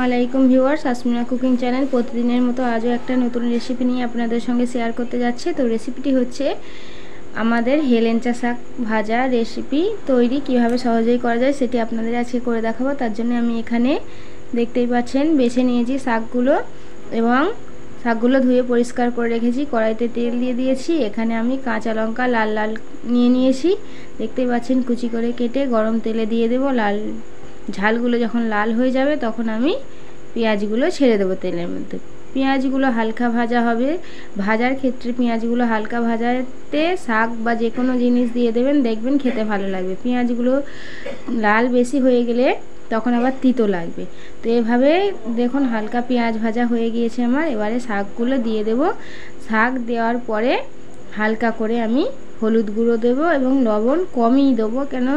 আলাইকুম viewers, Asmina cooking channel প্রতিদিনের মতো আজও একটা নতুন রেসিপি নিয়ে আপনাদের সঙ্গে শেয়ার করতে যাচ্ছে। তো রেসিপিটি হচ্ছে আমাদের হেলেঞ্চা শাক ভাজা রেসিপি তৈরি কিভাবে সহজেই করা যায় সেটি আপনাদের আজকে করে দেখাবো। তার জন্য আমি এখানে দেখতেই পাচ্ছেন বেছে নিয়েছি শাকগুলো এবং শাকগুলো ধুয়ে পরিষ্কার করে রেখেছি। কড়াইতে তেল দিয়ে দিয়েছি। এখানে আমি কাঁচা লঙ্কা লাল লাল নিয়েছি, দেখতেই পাচ্ছেন কুচি করে কেটে গরম তেলে দিয়ে দেবো। ঝালগুলো যখন লাল হয়ে যাবে তখন আমি পেঁয়াজগুলো ছেড়ে দেবো তেলের মধ্যে। পেঁয়াজগুলো হালকা ভাজা হবে। ভাজার ক্ষেত্রে পেঁয়াজগুলো হালকা ভাজাতে শাক বা যে কোনো জিনিস দিয়ে দেবেন, দেখবেন খেতে ভালো লাগবে। পেঁয়াজগুলো লাল বেশি হয়ে গেলে তখন আবার তিতো লাগবে। তো এভাবে দেখুন হালকা পেঁয়াজ ভাজা হয়ে গিয়েছে আমার। এবারে শাকগুলো দিয়ে দেব। শাক দেওয়ার পরে হালকা করে আমি হলুদ গুঁড়ো দেবো এবং লবণ কমই দেবো, কেন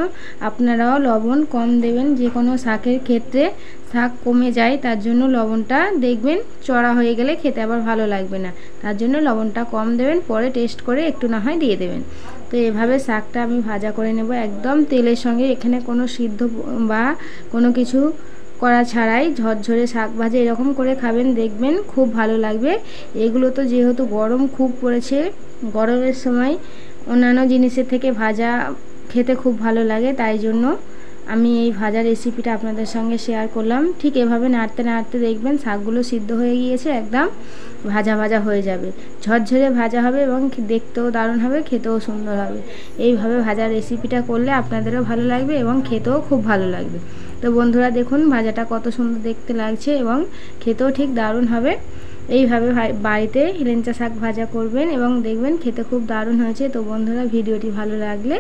আপনারাও লবণ কম দেবেন। যে কোনো শাকের ক্ষেত্রে শাক কমে যায়, তার জন্য লবণটা দেখবেন চড়া হয়ে গেলে খেতে আবার ভালো লাগবে না, তার জন্য লবণটা কম দেবেন। পরে টেস্ট করে একটু না হয় দিয়ে দেবেন। তো এভাবে শাকটা আমি ভাজা করে নেব একদম তেলের সঙ্গে। এখানে কোনো সিদ্ধ বা কোনো কিছু করা ছাড়াই ঝরঝরে শাক ভাজা এরকম করে খাবেন, দেখবেন খুব ভালো লাগবে। এগুলো তো যেহেতু গরম খুব পড়েছে, গরমের সময় অন্যান্য জিনিসের থেকে ভাজা খেতে খুব ভালো লাগে, তাই জন্য আমি এই ভাজা রেসিপিটা আপনাদের সঙ্গে শেয়ার করলাম। ঠিক এভাবে নাড়তে নাড়তে দেখবেন শাকগুলো সিদ্ধ হয়ে গিয়েছে, একদম ভাজা ভাজা হয়ে যাবে, ঝরঝরে ভাজা হবে এবং দেখতেও দারুণ হবে, খেতেও সুন্দর হবে। এইভাবে ভাজা রেসিপিটা করলে আপনাদেরও ভালো লাগবে এবং খেতেও খুব ভালো লাগবে। তো বন্ধুরা দেখুন ভাজাটা কত সুন্দর দেখতে লাগছে এবং খেতেও ঠিক দারুণ হবে। এইভাবে বাড়িতে হেলেঞ্চা শাক ভাজা করবেন এবং দেখবেন খেতে খুব দারুণ হয়েছে। তো বন্ধুরা ভিডিওটি ভালো লাগলে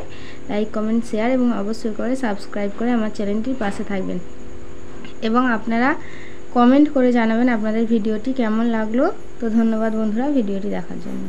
লাইক কমেন্ট শেয়ার এবং অবশ্যই করে সাবস্ক্রাইব করে আমার চ্যানেলটির পাশে থাকবেন এবং আপনারা কমেন্ট করে জানাবেন আপনাদের ভিডিওটি কেমন লাগলো। তো ধন্যবাদ বন্ধুরা ভিডিওটি দেখার জন্য।